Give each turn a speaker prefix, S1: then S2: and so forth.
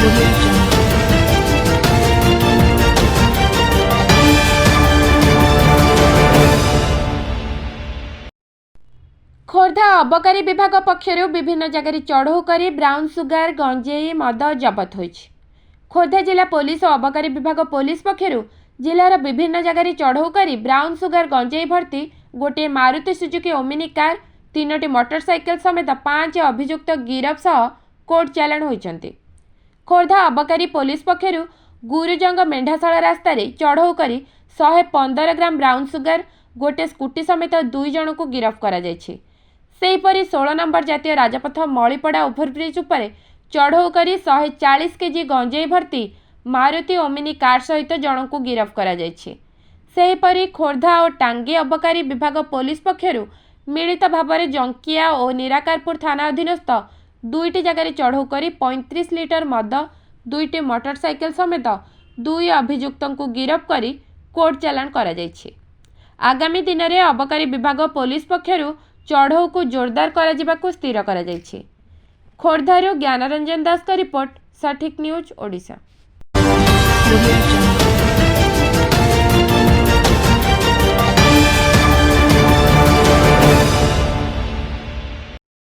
S1: खोर्धा अबकारी विभाग पक्षर विभिन्न जगह चढ़ऊ कर ब्राउन सुगार गंजेई मद जबत होइछि। खोर्धा जिला पुलिस और अबकारी विभाग पुलिस पक्षर जिलार विभिन्न जगह चढ़ऊ कर ब्राउन सुगार गंजेई भर्ती गोटे मारुति सुजुकी ओमिनी कार 3टी मोटरसाइकेल समेत 5 अभियुक्त गिरफ सह कोर्ट चालाण होइछन्ति। खोर्धा अबकारी पुलिस पक्षर गुरुजंग मेढाशाला रास्तार चढ़ऊ कर 115 ग्राम ब्राउन सुगार गोटे स्कूटी समेत 2 जन को गिरफ करा जायछि। सेहीपरि 16 नंबर जातीय राजपथ मलीपड़ा ओभरब्रिज उपर चढ़ऊ कर 140 केजी गंजेई भर्ती मारुति ओमिनी कार सहित जन को गिरफ करा जायछि। सेहीपरि खोर्धा और टांगी अबकारी विभाग पुलिस पक्षर मिलित भाव जंकिया और निराकारपुर थाना अधीनस्थ 2टी जगह चढ़ऊ कर 35 लिटर मद 2टी मोटरसाइकेल समेत 2 अभियुक्त को गिरफ कर कोर्ट चालाण करा जायछि। आगामी दिन में अबकारी विभाग पुलिस पक्षर चढ़ऊ को जोरदार करा स्थिर करा जायछि। खोर्धारू ज्ञानरंजन दास का रिपोर्ट सठिक न्यूज ओडिशा।